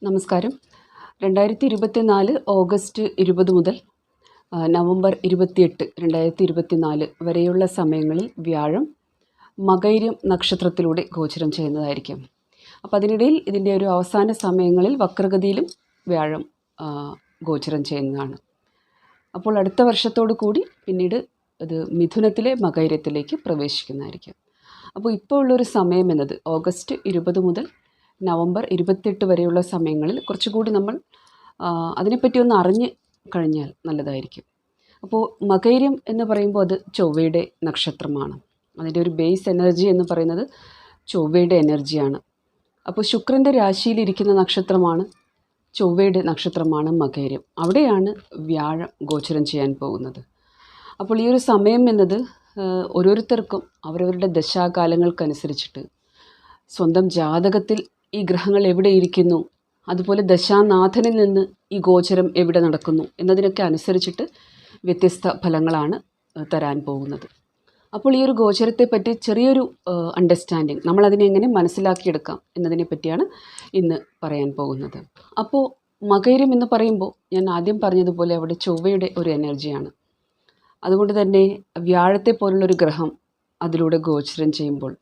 നമസ്കാരം. 2024 ഓഗസ്റ്റ് 20 മുതൽ നവംബർ 28, 2024 വരെയുള്ള സമയങ്ങളിൽ വ്യാഴം മകൈര്യം നക്ഷത്രത്തിലൂടെ ഗോചരം ചെയ്യുന്നതായിരിക്കും. അപ്പോൾ അതിനിടയിൽ ഇതിൻ്റെ ഒരു അവസാന സമയങ്ങളിൽ വക്രഗതിയിലും വ്യാഴം ഗോചരം ചെയ്യുന്നതാണ്. അപ്പോൾ അടുത്ത വർഷത്തോടു കൂടി പിന്നീട് അത് മിഥുനത്തിലെ മകൈര്യത്തിലേക്ക് പ്രവേശിക്കുന്നതായിരിക്കും. അപ്പോൾ ഇപ്പോൾ ഉള്ളൊരു സമയം എന്നത് ഓഗസ്റ്റ് 20 മുതൽ നവംബർ 28 വരെയുള്ള സമയങ്ങളിൽ കുറച്ചുകൂടി നമ്മൾ അതിനെപ്പറ്റി ഒന്ന് അറിഞ്ഞ് കഴിഞ്ഞാൽ നല്ലതായിരിക്കും. അപ്പോൾ മകൈര്യം എന്ന് പറയുമ്പോൾ അത് ചൊവ്വയുടെ നക്ഷത്രമാണ്. അതിൻ്റെ ഒരു ബേസ് എനർജി എന്ന് പറയുന്നത് ചൊവ്വയുടെ എനർജിയാണ്. അപ്പോൾ ശുക്രൻ്റെ രാശിയിലിരിക്കുന്ന നക്ഷത്രമാണ്, ചൊവ്വയുടെ നക്ഷത്രമാണ് മകൈര്യം. അവിടെയാണ് വ്യാഴം ഗോചരം ചെയ്യാൻ പോകുന്നത്. അപ്പോൾ ഈ ഒരു സമയം എന്നത് ഓരോരുത്തർക്കും അവരവരുടെ ദശാകാലങ്ങൾക്കനുസരിച്ചിട്ട് സ്വന്തം ജാതകത്തിൽ ഈ ഗ്രഹങ്ങൾ എവിടെ ഇരിക്കുന്നു, അതുപോലെ ദശാനാഥനിൽ നിന്ന് ഈ ഗോചരം എവിടെ നടക്കുന്നു എന്നതിനൊക്കെ അനുസരിച്ചിട്ട് വ്യത്യസ്ത ഫലങ്ങളാണ് തരാൻ പോകുന്നത്. അപ്പോൾ ഈ ഒരു ഗോചരത്തെ പറ്റി ചെറിയൊരു അണ്ടർസ്റ്റാൻഡിങ്, നമ്മളതിനെ എങ്ങനെ മനസ്സിലാക്കിയെടുക്കാം എന്നതിനെ പറ്റിയാണ് ഇന്ന് പറയാൻ പോകുന്നത്. അപ്പോൾ മകൈര്യം എന്ന് പറയുമ്പോൾ ഞാൻ ആദ്യം പറഞ്ഞതുപോലെ അവിടെ ചൊവ്വയുടെ ഒരു എനർജിയാണ്. അതുകൊണ്ട് തന്നെ വ്യാഴത്തെ പോലുള്ളൊരു ഗ്രഹം അതിലൂടെ ഗോചരം ചെയ്യുമ്പോൾ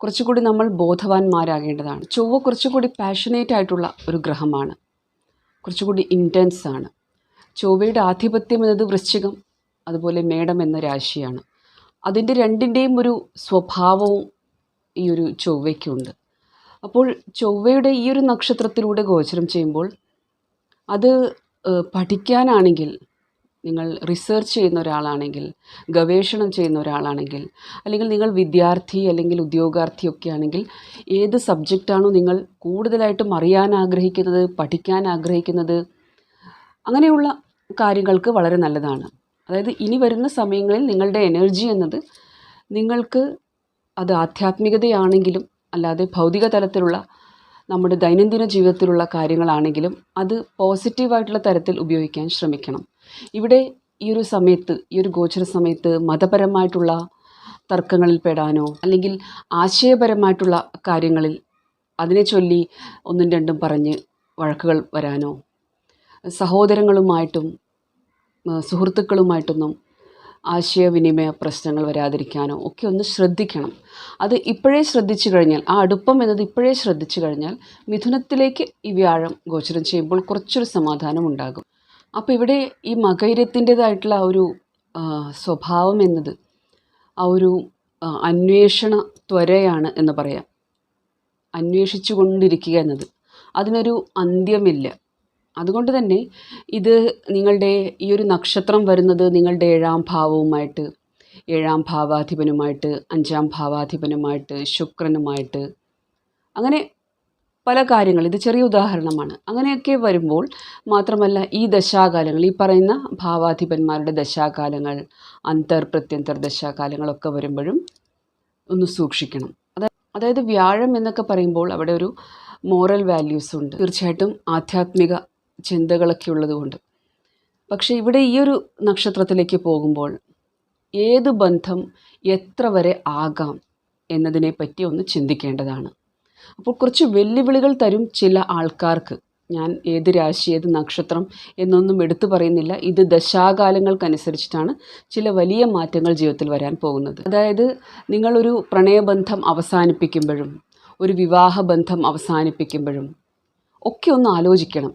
കുറച്ചുകൂടി നമ്മൾ ബോധവാന്മാരാകേണ്ടതാണ്. ചൊവ്വ കുറച്ചുകൂടി പാഷനേറ്റ് ആയിട്ടുള്ള ഒരു ഗ്രഹമാണ്, കുറച്ചുകൂടി ഇൻറ്റൻസ് ആണ്. ചൊവ്വയുടെ ആധിപത്യം എന്നത് വൃശ്ചികം, അതുപോലെ മേടം എന്ന രാശിയാണ്. അതിൻ്റെ രണ്ടിൻ്റെയും ഒരു സ്വഭാവവും ഈ ഒരു ചൊവ്വയ്ക്കുണ്ട്. അപ്പോൾ ചൊവ്വയുടെ ഈ ഒരു നക്ഷത്രത്തിലൂടെ ഗോചരം ചെയ്യുമ്പോൾ അത് പഠിക്കാനാണെങ്കിൽ, നിങ്ങൾ റിസർച്ച് ചെയ്യുന്ന ഒരാളാണെങ്കിൽ, ഗവേഷണം ചെയ്യുന്ന ഒരാളാണെങ്കിൽ, അല്ലെങ്കിൽ നിങ്ങൾ വിദ്യാർത്ഥി അല്ലെങ്കിൽ ഉദ്യോഗാർത്ഥിയൊക്കെ ആണെങ്കിൽ, ഏത് സബ്ജക്റ്റാണോ നിങ്ങൾ കൂടുതലായിട്ടും അറിയാൻ ആഗ്രഹിക്കുന്നത്, പഠിക്കാൻ ആഗ്രഹിക്കുന്നത്, അങ്ങനെയുള്ള കാര്യങ്ങൾക്ക് വളരെ നല്ലതാണ്. അതായത് ഇനി വരുന്ന സമയങ്ങളിൽ നിങ്ങളുടെ എനർജി എന്നത് നിങ്ങൾക്ക് അത് ആധ്യാത്മികതയാണെങ്കിലും അല്ലാതെ ഭൗതിക തലത്തിലുള്ള നമ്മുടെ ദൈനംദിന ജീവിതത്തിലുള്ള കാര്യങ്ങളാണെങ്കിലും അത് പോസിറ്റീവായിട്ടുള്ള തരത്തിൽ ഉപയോഗിക്കാൻ ശ്രമിക്കണം. ഇവിടെ ഈ ഒരു സമയത്ത്, ഈ ഒരു ഗോചര സമയത്ത് മതപരമായിട്ടുള്ള തർക്കങ്ങളിൽ പെടാനോ അല്ലെങ്കിൽ ആശയപരമായിട്ടുള്ള കാര്യങ്ങളിൽ അതിനെ ചൊല്ലി ഒന്നും രണ്ടും പറഞ്ഞ് വഴക്കുകൾ വരാനോ, സഹോദരങ്ങളുമായിട്ടും സുഹൃത്തുക്കളുമായിട്ടൊന്നും ആശയവിനിമയ പ്രശ്നങ്ങൾ വരാതിരിക്കാനോ ഒക്കെ ഒന്ന് ശ്രദ്ധിക്കണം. അത് ഇപ്പോഴേ ശ്രദ്ധിച്ചു കഴിഞ്ഞാൽ, ആ അടുപ്പം എന്നത് ഇപ്പോഴേ ശ്രദ്ധിച്ചു കഴിഞ്ഞാൽ മിഥുനത്തിലേക്ക് ഈ വ്യാഴം ഗോചരം ചെയ്യുമ്പോൾ കുറച്ചൊരു സമാധാനം ഉണ്ടാകും. അപ്പോൾ ഇവിടെ ഈ മകൈര്യത്തിൻ്റേതായിട്ടുള്ള ആ ഒരു സ്വഭാവം എന്നത് ആ ഒരു അന്വേഷണ ത്വരയാണ് എന്ന് പറയാം. അന്വേഷിച്ചു കൊണ്ടിരിക്കുക എന്നത്, അതിനൊരു അന്ത്യമില്ല. അതുകൊണ്ട് തന്നെ ഇത് നിങ്ങളുടെ ഈ ഒരു നക്ഷത്രം വരുന്നത് നിങ്ങളുടെ 7ാം ഭാവവുമായിട്ട്, 7ാം ഭാവാധിപനുമായിട്ട്, 5ാം ഭാവാധിപനുമായിട്ട്, ശുക്രനുമായിട്ട്, അങ്ങനെ പല കാര്യങ്ങൾ, ഇത് ചെറിയ ഉദാഹരണമാണ്. അങ്ങനെയൊക്കെ വരുമ്പോൾ മാത്രമല്ല ഈ ദശാകാലങ്ങൾ, ഈ പറയുന്ന ഭാവാധിപന്മാരുടെ ദശാകാലങ്ങൾ, പ്രത്യന്തർ ദശാകാലങ്ങളൊക്കെ വരുമ്പോഴും ഒന്ന് സൂക്ഷിക്കണം. അതായത് വ്യാഴം എന്നൊക്കെ പറയുമ്പോൾ അവിടെ ഒരു മോറൽ വാല്യൂസ് ഉണ്ട്, തീർച്ചയായിട്ടും ആധ്യാത്മിക ചിന്തകളൊക്കെ ഉള്ളതുകൊണ്ട്. പക്ഷേ ഇവിടെ ഈ ഒരു നക്ഷത്രത്തിലേക്ക് പോകുമ്പോൾ ഏത് ബന്ധം എത്ര വരെ ആകാം എന്നതിനെ പറ്റി ഒന്ന് ചിന്തിക്കേണ്ടതാണ്. അപ്പോൾ കുറച്ച് വെല്ലുവിളികൾ തരും ചില ആൾക്കാർക്ക്. ഞാൻ ഏത് രാശി, ഏത് നക്ഷത്രം എന്നൊന്നും എടുത്തു പറയുന്നില്ല. ഇത് ദശാകാലങ്ങൾക്കനുസരിച്ചിട്ടാണ് ചില വലിയ മാറ്റങ്ങൾ ജീവിതത്തിൽ വരാൻ പോകുന്നത്. അതായത് നിങ്ങളൊരു പ്രണയബന്ധം അവസാനിപ്പിക്കുമ്പോഴും ഒരു വിവാഹബന്ധം അവസാനിപ്പിക്കുമ്പോഴും ഒക്കെ ഒന്ന് ആലോചിക്കണം,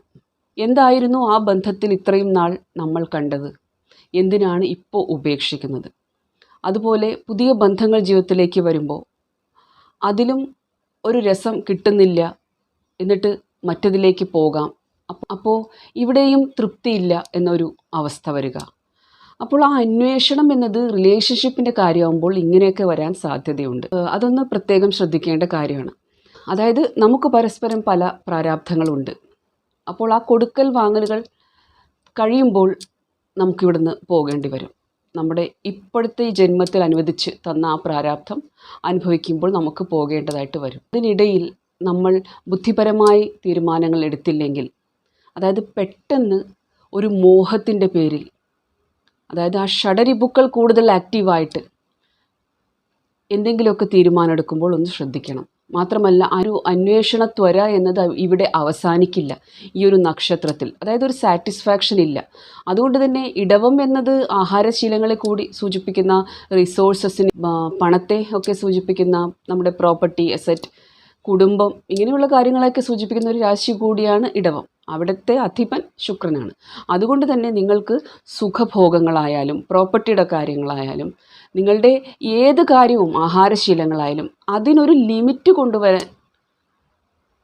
എന്തായിരുന്നു ആ ബന്ധത്തിൽ ഇത്രയും നാൾ നമ്മൾ കണ്ടത്, എന്തിനാണ് ഇപ്പോൾ ഉപേക്ഷിക്കുന്നത്. അതുപോലെ പുതിയ ബന്ധങ്ങൾ ജീവിതത്തിലേക്ക് വരുമ്പോൾ അതിലും ഒരു രസം കിട്ടുന്നില്ല, എന്നിട്ട് മറ്റതിലേക്ക് പോകാം. അപ്പോൾ ഇവിടെയും തൃപ്തിയില്ല എന്നൊരു അവസ്ഥ വരിക. അപ്പോൾ ആ അന്വേഷണം എന്നത് റിലേഷൻഷിപ്പിൻ്റെ കാര്യമാകുമ്പോൾ ഇങ്ങനെയൊക്കെ വരാൻ സാധ്യതയുണ്ട്. അതൊന്ന് പ്രത്യേകം ശ്രദ്ധിക്കേണ്ട കാര്യമാണ്. അതായത് നമുക്ക് പരസ്പരം പല പ്രാരാബ്ധങ്ങളുണ്ട്. അപ്പോൾ ആ കൊടുക്കൽ വാങ്ങലുകൾ കഴിയുമ്പോൾ നമുക്കിവിടുന്ന് പോകേണ്ടി വരും. നമ്മുടെ ഇപ്പോഴത്തെ ഈ ജന്മത്തിൽ അനുവദിച്ച് തന്ന ആ പ്രാരാബ്ധം അനുഭവിക്കുമ്പോൾ നമുക്ക് പോകേണ്ടതായിട്ട് വരും. അതിനിടയിൽ നമ്മൾ ബുദ്ധിപരമായി തീരുമാനങ്ങൾ എടുത്തില്ലെങ്കിൽ, അതായത് പെട്ടെന്ന് ഒരു മോഹത്തിൻ്റെ പേരിൽ, അതായത് ആ ഷഡരിപുക്കൾ കൂടുതൽ ആക്റ്റീവായിട്ട് എന്തെങ്കിലുമൊക്കെ തീരുമാനം എടുക്കുമ്പോൾ ഒന്ന് ശ്രദ്ധിക്കണം. മാത്രമല്ല ആ ഒരു അന്വേഷണ ത്വര എന്നത് ഇവിടെ അവസാനിക്കില്ല ഈ ഒരു നക്ഷത്രത്തിൽ. അതായത് ഒരു സാറ്റിസ്ഫാക്ഷൻ ഇല്ല. അതുകൊണ്ട് തന്നെ ഇടവം എന്നത് ആഹാരശീലങ്ങളെ കൂടി സൂചിപ്പിക്കുന്ന, റിസോഴ്സസിന്, പണത്തെ ഒക്കെ സൂചിപ്പിക്കുന്ന, നമ്മുടെ പ്രോപ്പർട്ടി, അസറ്റ്, കുടുംബം, ഇങ്ങനെയുള്ള കാര്യങ്ങളെയൊക്കെ സൂചിപ്പിക്കുന്ന ഒരു രാശി കൂടിയാണ് ഇടവം. അവിടുത്തെ അധിപൻ ശുക്രനാണ്. അതുകൊണ്ട് തന്നെ നിങ്ങൾക്ക് സുഖഭോഗങ്ങളായാലും പ്രോപ്പർട്ടിയുടെ കാര്യങ്ങളായാലും നിങ്ങളുടെ ഏത് കാര്യവും, ആഹാരശീലങ്ങളായാലും അതിനൊരു ലിമിറ്റ് കൊണ്ടുവരാൻ,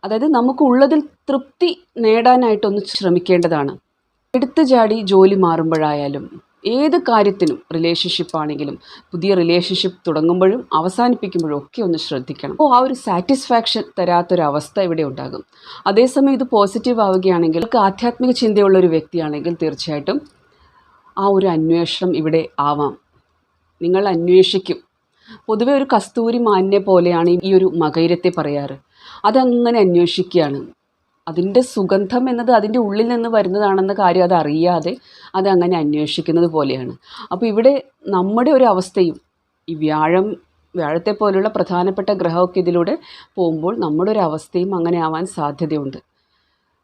അതായത് നമുക്കുള്ളതിൽ തൃപ്തി നേടാനായിട്ടൊന്ന് ശ്രമിക്കേണ്ടതാണ്. എടുത്തു ചാടി ജോലി മാറുമ്പോഴായാലും ഏത് കാര്യത്തിനും, റിലേഷൻഷിപ്പ് ആണെങ്കിലും പുതിയ റിലേഷൻഷിപ്പ് തുടങ്ങുമ്പോഴും അവസാനിപ്പിക്കുമ്പോഴും ഒക്കെ ഒന്ന് ശ്രദ്ധിക്കണം. അപ്പോൾ ആ ഒരു സാറ്റിസ്ഫാക്ഷൻ തരാത്തൊരവസ്ഥ ഇവിടെ ഉണ്ടാകും. അതേസമയം ഇത് പോസിറ്റീവ് ആവുകയാണെങ്കിൽ, ആധ്യാത്മിക ചിന്തയുള്ള ഒരു വ്യക്തിയാണെങ്കിൽ തീർച്ചയായിട്ടും ആ ഒരു അന്വേഷണം ഇവിടെ ആവാം. നിങ്ങൾ അന്വേഷിക്കും. പൊതുവെ ഒരു കസ്തൂരി മാനിനെ പോലെയാണ് ഈ ഒരു മകയിരത്തെ പറയാറ്. അതങ്ങനെ അന്വേഷിക്കുകയാണ്. അതിൻ്റെ സുഗന്ധം എന്നത് അതിൻ്റെ ഉള്ളിൽ നിന്ന് വരുന്നതാണെന്ന കാര്യം അതറിയാതെ അതങ്ങനെ അന്വേഷിക്കുന്നത് പോലെയാണ്. അപ്പോൾ ഇവിടെ നമ്മുടെ ഒരു അവസ്ഥയും, ഈ വ്യാഴത്തെ പോലുള്ള പ്രധാനപ്പെട്ട ഗ്രഹമൊക്കെ ഇതിലൂടെ പോകുമ്പോൾ നമ്മുടെ ഒരു അവസ്ഥയും അങ്ങനെ ആവാൻ സാധ്യതയുണ്ട്.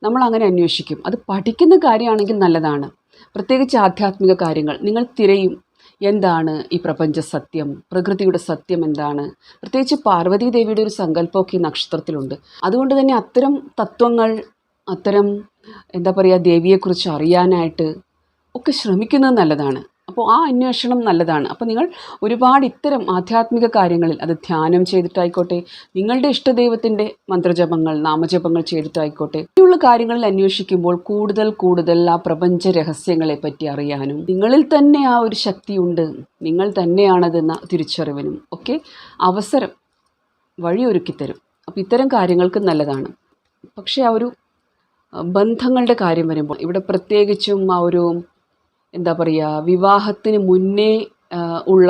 നമ്മൾ അങ്ങനെ അന്വേഷിക്കും. അത് പഠിക്കുന്ന കാര്യമാണെങ്കിൽ നല്ലതാണ്. പ്രത്യേകിച്ച് ആധ്യാത്മിക കാര്യങ്ങൾ നിങ്ങൾ തിരയും. എന്താണ് ഈ പ്രപഞ്ച സത്യം, പ്രകൃതിയുടെ സത്യം എന്താണ്? പ്രത്യേകിച്ച് പാർവതി ദേവിയുടെ ഒരു സങ്കല്പമൊക്കെ ഈ നക്ഷത്രത്തിലുണ്ട്. അതുകൊണ്ട് തന്നെ അത്തരം തത്വങ്ങൾ, അത്തരം ദേവിയെക്കുറിച്ച് അറിയാനായിട്ട് ഒക്കെ ശ്രമിക്കുന്നത് നല്ലതാണ്. അപ്പോൾ ആ അന്വേഷണം നല്ലതാണ്. അപ്പോൾ നിങ്ങൾ ഒരുപാട് ഇത്തരം ആധ്യാത്മിക കാര്യങ്ങളിൽ, അത് ധ്യാനം ചെയ്തിട്ടായിക്കോട്ടെ, നിങ്ങളുടെ ഇഷ്ടദൈവത്തിൻ്റെ മന്ത്രജപങ്ങൾ, നാമജപങ്ങൾ ചെയ്തിട്ടായിക്കോട്ടെ, ഇങ്ങനെയുള്ള കാര്യങ്ങളിൽ അന്വേഷിക്കുമ്പോൾ കൂടുതൽ ആ പ്രപഞ്ച രഹസ്യങ്ങളെ പറ്റി അറിയാനും, നിങ്ങളിൽ തന്നെ ആ ഒരു ശക്തിയുണ്ട്, നിങ്ങൾ തന്നെയാണതെന്ന തിരിച്ചറിവിനും ഒക്കെ അവസരം വഴിയൊരുക്കിത്തരും. അപ്പോൾ ഇത്തരം കാര്യങ്ങൾക്ക് നല്ലതാണ്. പക്ഷേ ആ ഒരു ബന്ധങ്ങളുടെ കാര്യം വരുമ്പോൾ ഇവിടെ പ്രത്യേകിച്ചും ആ ഒരു വിവാഹത്തിന് മുന്നേ ഉള്ള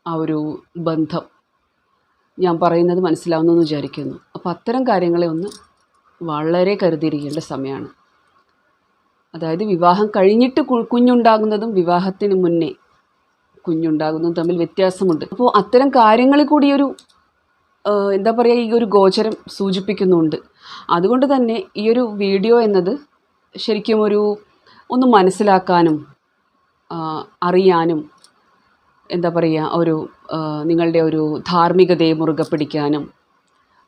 ആ ഒരു ബന്ധം, ഞാൻ പറയുന്നത് മനസ്സിലാവുന്നെന്ന് വിചാരിക്കുന്നു. അപ്പോൾ അത്തരം കാര്യങ്ങളെ ഒന്ന് വളരെ കരുതിയിരിക്കേണ്ട സമയമാണ്. അതായത് വിവാഹം കഴിഞ്ഞിട്ട് കുഞ്ഞുണ്ടാകുന്നതും വിവാഹത്തിന് മുന്നേ കുഞ്ഞുണ്ടാകുന്നതും തമ്മിൽ വ്യത്യാസമുണ്ട്. അപ്പോൾ അത്തരം കാര്യങ്ങളിൽ കൂടി ഒരു ഈ ഒരു ഗോചരം സൂചിപ്പിക്കുന്നുണ്ട്. അതുകൊണ്ട് തന്നെ ഈ ഒരു വീഡിയോ എന്നത് ശരിക്കും ഒന്ന് മനസ്സിലാക്കാനും അറിയാനും, ഒരു നിങ്ങളുടെ ഒരു ധാർമ്മികതയെ മുറുകെ പിടിക്കാനും,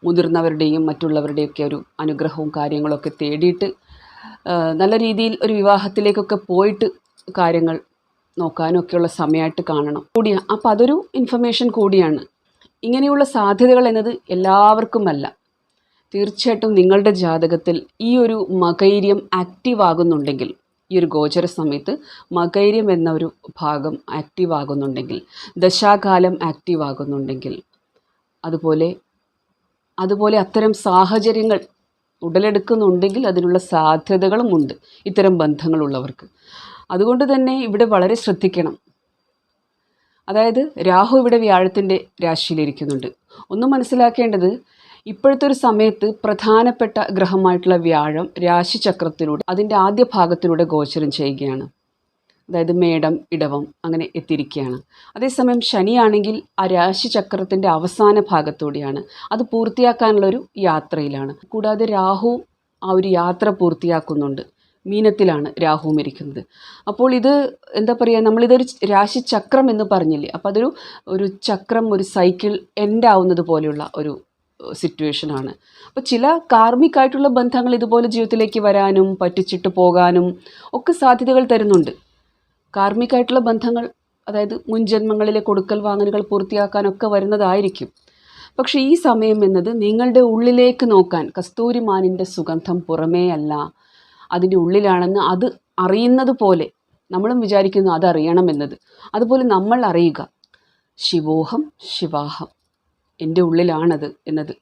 മുതിർന്നവരുടെയും മറ്റുള്ളവരുടെയൊക്കെ ഒരു അനുഗ്രഹവും കാര്യങ്ങളൊക്കെ തേടിയിട്ട് നല്ല രീതിയിൽ ഒരു വിവാഹത്തിലേക്കൊക്കെ പോയിട്ട് കാര്യങ്ങൾ നോക്കാനും ഒക്കെയുള്ള സമയമായിട്ട് കാണണം കൂടിയാണ്. അപ്പോൾ അതൊരു ഇൻഫർമേഷൻ കൂടിയാണ്. ഇങ്ങനെയുള്ള സാധ്യതകൾ എന്നത് എല്ലാവർക്കുമല്ല. തീർച്ചയായിട്ടും നിങ്ങളുടെ ജാതകത്തിൽ ഈ ഒരു മകൈര്യം ആക്റ്റീവ് ആകുന്നുണ്ടെങ്കിൽ, ഈ ഒരു ഗോചര സമയത്ത് മകൈര്യം എന്ന ഒരു ഭാഗം ആക്റ്റീവ് ആകുന്നുണ്ടെങ്കിൽ, ദശാകാലം ആക്റ്റീവ് ആകുന്നുണ്ടെങ്കിൽ, അതുപോലെ അത്തരം സാഹചര്യങ്ങൾ ഉടലെടുക്കുന്നുണ്ടെങ്കിൽ അതിനുള്ള സാധ്യതകളുമുണ്ട് ഇത്തരം ബന്ധങ്ങളുള്ളവർക്ക്. അതുകൊണ്ട് തന്നെ ഇവിടെ വളരെ ശ്രദ്ധിക്കണം. അതായത് രാഹു ഇവിടെ വ്യാഴത്തിൻ്റെ രാശിയിലിരിക്കുന്നുണ്ട്. ഒന്ന് മനസ്സിലാക്കേണ്ടത്, ഇപ്പോഴത്തെ ഒരു സമയത്ത് പ്രധാനപ്പെട്ട ഗ്രഹമായിട്ടുള്ള വ്യാഴം രാശിചക്രത്തിലൂടെ അതിൻ്റെ ആദ്യ ഭാഗത്തിലൂടെ ഗോചരം ചെയ്യുകയാണ്. അതായത് മേടം, ഇടവം അങ്ങനെ എത്തിയിരിക്കുകയാണ്. അതേസമയം ശനിയാണെങ്കിൽ ആ രാശിചക്രത്തിൻ്റെ അവസാന ഭാഗത്തൂടെയാണ്, അത് പൂർത്തിയാക്കാനുള്ളൊരു യാത്രയിലാണ്. കൂടാതെ രാഹു ആ ഒരു യാത്ര പൂർത്തിയാക്കുന്നുണ്ട്. മീനത്തിലാണ് രാഹുവും ഇരിക്കുന്നത്. അപ്പോൾ ഇത് നമ്മളിതൊരു രാശിചക്രം എന്ന് പറഞ്ഞില്ലേ, അപ്പോൾ ഒരു ചക്രം, ഒരു സൈക്കിൾ എൻഡ് ആവുന്നത് പോലെയുള്ള ഒരു സിറ്റുവേഷനാണ്. അപ്പോൾ ചില കാർമികമായിട്ടുള്ള ബന്ധങ്ങൾ ഇതുപോലെ ജീവിതത്തിലേക്ക് വരാനും പറ്റിച്ചിട്ട് പോകാനും ഒക്കെ സാധ്യതകൾ തരുന്നുണ്ട്. കാർമികമായിട്ടുള്ള ബന്ധങ്ങൾ, അതായത് മുൻജന്മങ്ങളിലെ കൊടുക്കൽ വാങ്ങലുകൾ പൂർത്തിയാക്കാനൊക്കെ വരുന്നതായിരിക്കും. പക്ഷേ ഈ സമയം എന്നത് നിങ്ങളുടെ ഉള്ളിലേക്ക് നോക്കാൻ, കസ്തൂരിമാനിൻ്റെ സുഗന്ധം പുറമേ അല്ല, അതിൻ്റെ ഉള്ളിലാണെന്ന് അത് അറിയുന്നത് പോലെ നമ്മളും വിചാരിക്കുന്നു അതറിയണമെന്നത്. അതുപോലെ നമ്മൾ അറിയുക, ശിവോഹം ശിവാഹം, എൻ്റെ ഉള്ളിലാണത് എന്നത്,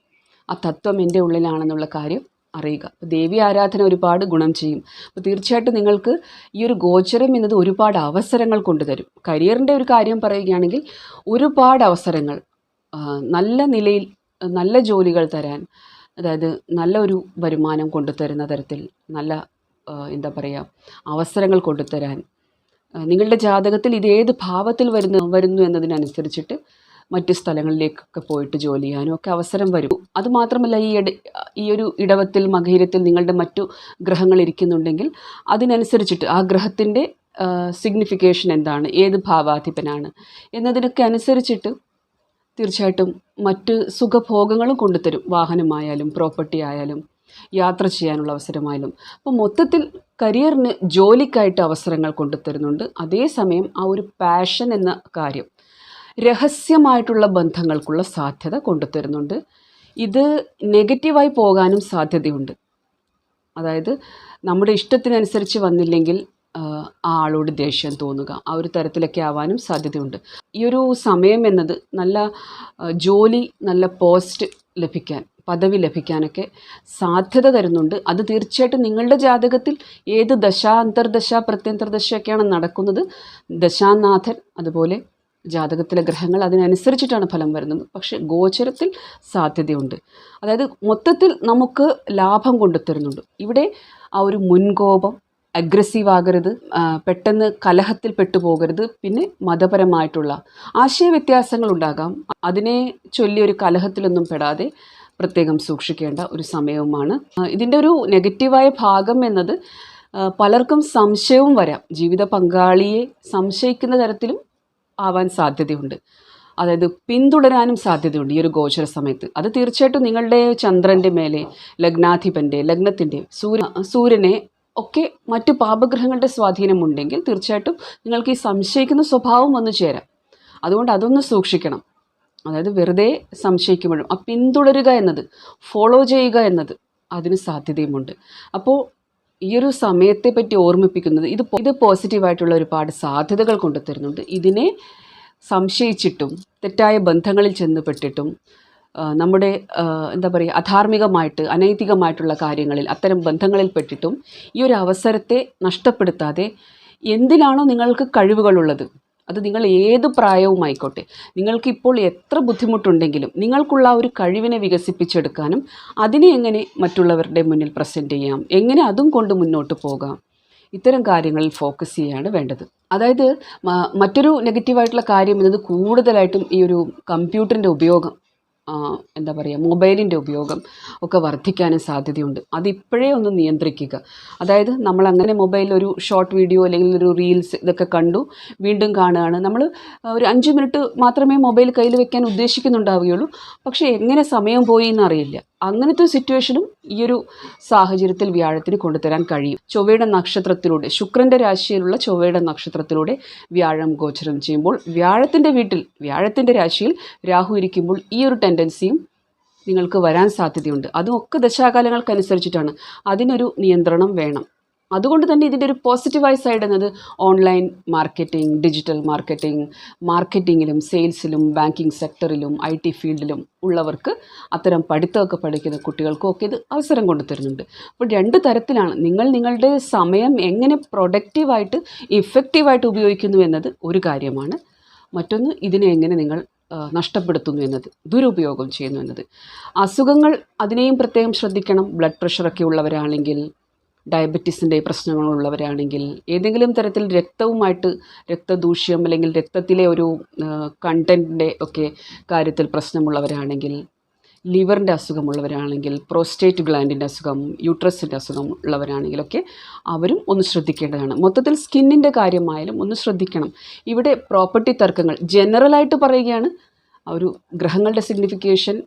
ആ തത്വം എൻ്റെ ഉള്ളിലാണെന്നുള്ള കാര്യം അറിയുക. ദേവി ആരാധന ഒരുപാട് ഗുണം ചെയ്യും. അപ്പോൾ തീർച്ചയായിട്ടും നിങ്ങൾക്ക് ഈ ഒരു ഗോചരം എന്നത് ഒരുപാട് അവസരങ്ങൾ കൊണ്ടുതരും. കരിയറിൻ്റെ ഒരു കാര്യം പറയുകയാണെങ്കിൽ ഒരുപാട് അവസരങ്ങൾ, നല്ല നിലയിൽ നല്ല ജോലികൾ തരാൻ, അതായത് നല്ല ഒരു വരുമാനം കൊണ്ടുതരുന്ന തരത്തിൽ നല്ല അവസരങ്ങൾ കൊണ്ടുതരാൻ, നിങ്ങളുടെ ജാതകത്തിൽ ഇതേത് ഭാവത്തിൽ വരുന്നു എന്നതിനനുസരിച്ചിട്ട് മറ്റ് സ്ഥലങ്ങളിലേക്കൊക്കെ പോയിട്ട് ജോലി ചെയ്യാനും ഒക്കെ അവസരം വരും. അതുമാത്രമല്ല ഈ ഒരു ഇടവത്തിൽ മകയിരത്തിൽ നിങ്ങളുടെ മറ്റു ഗ്രഹങ്ങൾ ഇരിക്കുന്നുണ്ടെങ്കിൽ അതിനനുസരിച്ചിട്ട് ആ ഗ്രഹത്തിൻ്റെ സിഗ്നിഫിക്കേഷൻ എന്താണ്, ഏത് ഭാവാധിപനാണ് എന്നതിനൊക്കെ അനുസരിച്ചിട്ട് തീർച്ചയായിട്ടും മറ്റ് സുഖഭോഗങ്ങളും കൊണ്ടുതരും. വാഹനമായാലും പ്രോപ്പർട്ടി ആയാലും യാത്ര ചെയ്യാനുള്ള അവസരമായാലും. അപ്പോൾ മൊത്തത്തിൽ കരിയറിന് ജോലിക്കായിട്ട് അവസരങ്ങൾ കൊണ്ടുതരുന്നുണ്ട്. അതേസമയം ആ ഒരു പാഷൻ എന്ന കാര്യം രഹസ്യമായിട്ടുള്ള ബന്ധങ്ങൾക്കുള്ള സാധ്യത കൊണ്ടുതരുന്നുണ്ട്. ഇത് നെഗറ്റീവായി പോകാനും സാധ്യതയുണ്ട്. അതായത് നമ്മുടെ ഇഷ്ടത്തിനനുസരിച്ച് വന്നില്ലെങ്കിൽ ആ ആളോട് ദേഷ്യം തോന്നുക, ആ ഒരു തരത്തിലൊക്കെ ആവാനും സാധ്യതയുണ്ട്. ഈ ഒരു സമയം എന്നത് നല്ല ജോലി, നല്ല പോസ്റ്റ് ലഭിക്കാൻ, പദവി ലഭിക്കാനൊക്കെ സാധ്യത തരുന്നുണ്ട്. അത് തീർച്ചയായിട്ടും നിങ്ങളുടെ ജാതകത്തിൽ ഏത് ദശ, അന്തർദശ, പ്രത്യന്തർദശയൊക്കെയാണ് നടക്കുന്നത്, ദശാനാഥൻ അതുപോലെ ജാതകത്തിലെ ഗ്രഹങ്ങൾ അതിനനുസരിച്ചിട്ടാണ് ഫലം വരുന്നത്. പക്ഷേ ഗോചരത്തിൽ സാധ്യതയുണ്ട്. അതായത് മൊത്തത്തിൽ നമുക്ക് ലാഭം കൊണ്ടുതരുന്നുണ്ട്. ഇവിടെ ആ ഒരു മുൻകോപം, അഗ്രസീവ് ആകരുത്, പെട്ടെന്ന് കലഹത്തിൽ പെട്ടുപോകരുത്. പിന്നെ മതപരമായിട്ടുള്ള ആശയവ്യത്യാസങ്ങൾ ഉണ്ടാകാം, അതിനെ ചൊല്ലി ഒരു കലഹത്തിലൊന്നും പെടാതെ പ്രത്യേകം സൂക്ഷിക്കേണ്ട ഒരു സമയവുമാണ്. ഇതിൻ്റെ ഒരു നെഗറ്റീവായ ഭാഗം എന്നത് പലർക്കും സംശയവും വരാം. ജീവിത പങ്കാളിയെ സംശയിക്കുന്ന തരത്തിലും ആവാൻ സാധ്യതയുണ്ട്. അതായത് പിന്തുടരാനും സാധ്യതയുണ്ട് ഈ ഒരു ഗോചര സമയത്ത്. അത് തീർച്ചയായിട്ടും നിങ്ങളുടെ ചന്ദ്രൻ്റെ മേലെ, ലഗ്നാധിപൻ്റെ, ലഗ്നത്തിൻ്റെ, സൂര്യനെ ഒക്കെ മറ്റു പാപഗ്രഹങ്ങളുടെ സ്വാധീനമുണ്ടെങ്കിൽ തീർച്ചയായിട്ടും നിങ്ങൾക്ക് ഈ സംശയിക്കുന്ന സ്വഭാവം വന്നു ചേരാം. അതുകൊണ്ട് അതൊന്ന് സൂക്ഷിക്കണം. അതായത് വെറുതെ സംശയിക്കുമ്പോഴും ആ പിന്തുടരുക എന്നത്, ഫോളോ ചെയ്യുക എന്നത് അതിന് സാധ്യതയുമുണ്ട്. അപ്പോൾ ഈ ഒരു സമയത്തെ പറ്റി ഓർമ്മിപ്പിക്കുന്നത് ഇത് പോസിറ്റീവായിട്ടുള്ള ഒരുപാട് സാധ്യതകൾ കൊണ്ടുതരുന്നുണ്ട്. ഇതിനെ സംശയിച്ചിട്ടും തെറ്റായ ബന്ധങ്ങളിൽ ചെന്നുപെട്ടിട്ടും നമ്മുടെ എന്താ പറയുക, അധാർമികമായിട്ട് അനൈതികമായിട്ടുള്ള കാര്യങ്ങളിൽ, അത്തരം ബന്ധങ്ങളിൽ പെട്ടിട്ടും ഈ ഒരു അവസരത്തെ നഷ്ടപ്പെടുത്താതെ എന്തിനാണോ നിങ്ങൾക്ക് കഴിവുകളുള്ളത്, അത് നിങ്ങൾ ഏത് പ്രായവുമായിക്കോട്ടെ, നിങ്ങൾക്കിപ്പോൾ എത്ര ബുദ്ധിമുട്ടുണ്ടെങ്കിലും നിങ്ങൾക്കുള്ള ഒരു കഴിവിനെ വികസിപ്പിച്ചെടുക്കാനും അതിനെ എങ്ങനെ മറ്റുള്ളവരുടെ മുന്നിൽ പ്രസൻറ്റ് ചെയ്യാം, എങ്ങനെ അതും കൊണ്ട് മുന്നോട്ട് പോകാം, ഇത്തരം കാര്യങ്ങളിൽ ഫോക്കസ് ചെയ്യുകയാണ് വേണ്ടത്. അതായത് മറ്റൊരു നെഗറ്റീവായിട്ടുള്ള കാര്യം എന്നത് കൂടുതലായിട്ടും ഈ ഒരു കമ്പ്യൂട്ടറിൻ്റെ ഉപയോഗം, എന്താ പറയുക, മൊബൈലിൻ്റെ ഉപയോഗം ഒക്കെ വർദ്ധിക്കാനും സാധ്യതയുണ്ട്. അതിപ്പോഴേ ഒന്ന് നിയന്ത്രിക്കുക. അതായത് നമ്മളങ്ങനെ മൊബൈലിൽ ഒരു ഷോർട്ട് വീഡിയോ അല്ലെങ്കിൽ ഒരു റീൽസ് ഇതൊക്കെ കണ്ടു, വീണ്ടും കാണുകയാണ്. നമ്മൾ ഒരു 5 മിനിറ്റ് മാത്രമേ മൊബൈൽ കയ്യിൽ വെക്കാൻ ഉദ്ദേശിക്കുന്നുണ്ടാവുകയുള്ളൂ. പക്ഷേ എങ്ങനെ സമയം പോയി എന്നറിയില്ല. അങ്ങനത്തെ സിറ്റുവേഷനും ഈ ഒരു സാഹചര്യത്തിൽ വ്യാഴത്തിന് കൊണ്ടുതരാൻ കഴിയും. ചൊവ്വയുടെ നക്ഷത്രത്തിലൂടെ, ശുക്രൻ്റെ രാശിയിലുള്ള ചൊവ്വയുടെ നക്ഷത്രത്തിലൂടെ വ്യാഴം ഗോചരം ചെയ്യുമ്പോൾ, വ്യാഴത്തിൻ്റെ വീട്ടിൽ, വ്യാഴത്തിൻ്റെ രാശിയിൽ രാഹു ഇരിക്കുമ്പോൾ ഈ ഒരു ടെൻഡൻസിയും നിങ്ങൾക്ക് വരാൻ സാധ്യതയുണ്ട്. അതും ഒക്കെ ദശാകാലങ്ങൾക്കനുസരിച്ചിട്ടാണ്. അതിനൊരു നിയന്ത്രണം വേണം. അതുകൊണ്ട് തന്നെ ഇതിൻ്റെ ഒരു പോസിറ്റീവായ സൈഡ് എന്നത് ഓൺലൈൻ മാർക്കറ്റിംഗ്, ഡിജിറ്റൽ മാർക്കറ്റിങ്ങിലും സെയിൽസിലും ബാങ്കിങ് സെക്ടറിലും IT ഫീൽഡിലും ഉള്ളവർക്ക്, അത്തരം പഠിത്തമൊക്കെ പഠിക്കുന്ന കുട്ടികൾക്കും ഒക്കെ ഇത് അവസരം കൊണ്ടുതരുന്നുണ്ട്. അപ്പോൾ 2 തരത്തിലാണ്. നിങ്ങളുടെ സമയം എങ്ങനെ പ്രൊഡക്റ്റീവായിട്ട് ഇഫക്റ്റീവായിട്ട് ഉപയോഗിക്കുന്നു എന്നത് ഒരു കാര്യമാണ്. മറ്റൊന്ന് ഇതിനെ എങ്ങനെ നിങ്ങൾ നഷ്ടപ്പെടുത്തുന്നു എന്നത്, ദുരുപയോഗം ചെയ്യുന്നു എന്നത്. അസുഖങ്ങൾ, അതിനെയും പ്രത്യേകം ശ്രദ്ധിക്കണം. ബ്ലഡ് പ്രഷറൊക്കെ ഉള്ളവരാണെങ്കിൽ, ഡയബറ്റീസിൻ്റെ പ്രശ്നങ്ങളുള്ളവരാണെങ്കിൽ, ഏതെങ്കിലും തരത്തിൽ രക്തവുമായിട്ട് രക്തദൂഷ്യം അല്ലെങ്കിൽ രക്തത്തിലെ ഒരു കണ്ടൻറ്റിൻ്റെ ഒക്കെ കാര്യത്തിൽ പ്രശ്നമുള്ളവരാണെങ്കിൽ, ലിവറിൻ്റെ അസുഖമുള്ളവരാണെങ്കിൽ, പ്രോസ്റ്റേറ്റ് ഗ്ലാൻഡിൻ്റെ അസുഖം, യൂട്രസിൻ്റെ അസുഖം ഉള്ളവരാണെങ്കിലൊക്കെ അവരും ഒന്ന് ശ്രദ്ധിക്കേണ്ടതാണ്. മൊത്തത്തിൽ സ്കിന്നിൻ്റെ കാര്യമായാലും ഒന്ന് ശ്രദ്ധിക്കണം. ഇവിടെ പ്രോപ്പർട്ടി തർക്കങ്ങൾ, ജനറലായിട്ട് പറയുകയാണ്, ഒരു ഗ്രഹങ്ങളുടെ സിഗ്നിഫിക്കേഷൻ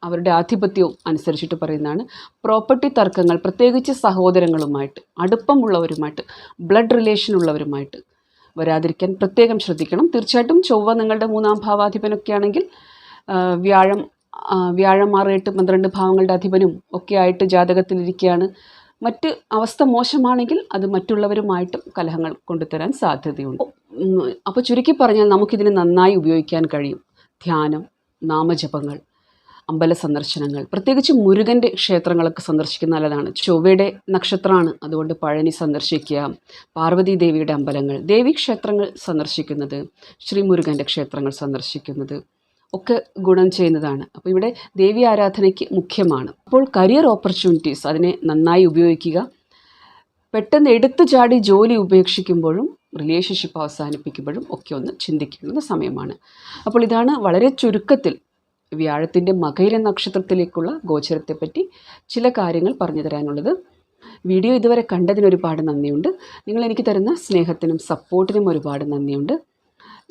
അവരുടെ ആധിപത്യവും അനുസരിച്ചിട്ട് പറയുന്നതാണ്. പ്രോപ്പർട്ടി തർക്കങ്ങൾ, പ്രത്യേകിച്ച് സഹോദരങ്ങളുമായിട്ട്, അടുപ്പമുള്ളവരുമായിട്ട്, ബ്ലഡ് റിലേഷൻ ഉള്ളവരുമായിട്ട് വരാതിരിക്കാൻ പ്രത്യേകം ശ്രദ്ധിക്കണം. തീർച്ചയായിട്ടും ചൊവ്വ നിങ്ങളുടെ 3-ാം ഭാവാധിപനൊക്കെ ആണെങ്കിൽ, വ്യാഴം 6, 8, 12 ഭാവങ്ങളുടെ അധിപനും ഒക്കെ ആയിട്ട് ജാതകത്തിലിരിക്കുകയാണ്. മറ്റ് അവസ്ഥ മോശമാണെങ്കിൽ അത് മറ്റുള്ളവരുമായിട്ടും കലഹങ്ങൾ കൊണ്ടുതരാൻ സാധ്യതയുണ്ട്. അപ്പോൾ ചുരുക്കി പറഞ്ഞാൽ നമുക്കിതിനെ നന്നായി ഉപയോഗിക്കാൻ കഴിയും. ധ്യാനം, നാമജപങ്ങൾ, അമ്പല സന്ദർശനങ്ങൾ, പ്രത്യേകിച്ച് മുരുകൻ്റെ ക്ഷേത്രങ്ങളൊക്കെ സന്ദർശിക്കുന്നത് നല്ലതാണ്. ചൊവ്വയുടെ നക്ഷത്രമാണ്, അതുകൊണ്ട് പഴനി സന്ദർശിക്കുക, പാർവതി ദേവിയുടെ അമ്പലങ്ങൾ, ദേവീക്ഷേത്രങ്ങൾ സന്ദർശിക്കുന്നത്, ശ്രീ മുരുകൻ്റെ ക്ഷേത്രങ്ങൾ സന്ദർശിക്കുന്നത് ഒക്കെ ഗുണം ചെയ്യുന്നതാണ്. അപ്പോൾ ഇവിടെ ദേവി ആരാധനയ്ക്ക് മുഖ്യമാണ്. അപ്പോൾ കരിയർ ഓപ്പർച്യൂണിറ്റീസ്, അതിനെ നന്നായി ഉപയോഗിക്കുക. പെട്ടെന്ന് എടുത്തു ചാടി ജോലി ഉപേക്ഷിക്കുമ്പോഴും റിലേഷൻഷിപ്പ് അവസാനിപ്പിക്കുമ്പോഴും ഒക്കെ ഒന്ന് ചിന്തിക്കേണ്ടുന്ന സമയമാണ്. അപ്പോൾ ഇതാണ് വളരെ ചുരുക്കത്തിൽ വ്യാഴത്തിൻ്റെ മകയിര നക്ഷത്രത്തിലേക്കുള്ള ഗോചരത്തെപ്പറ്റി ചില കാര്യങ്ങൾ പറഞ്ഞു തരാനുള്ളത്. വീഡിയോ ഇതുവരെ കണ്ടതിന് ഒരുപാട് നന്ദിയുണ്ട്. നിങ്ങൾ എനിക്ക് തരുന്ന സ്നേഹത്തിനും സപ്പോർട്ടിനും ഒരുപാട് നന്ദിയുണ്ട്.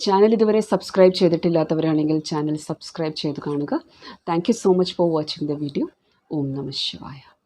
ചാനൽ ഇതുവരെ സബ്സ്ക്രൈബ് ചെയ്തിട്ടില്ലാത്തവരാണെങ്കിൽ ചാനൽ സബ്സ്ക്രൈബ് ചെയ്ത് കാണുക. Thank you so much for watching the video. ഓം നമഃ ശിവായ.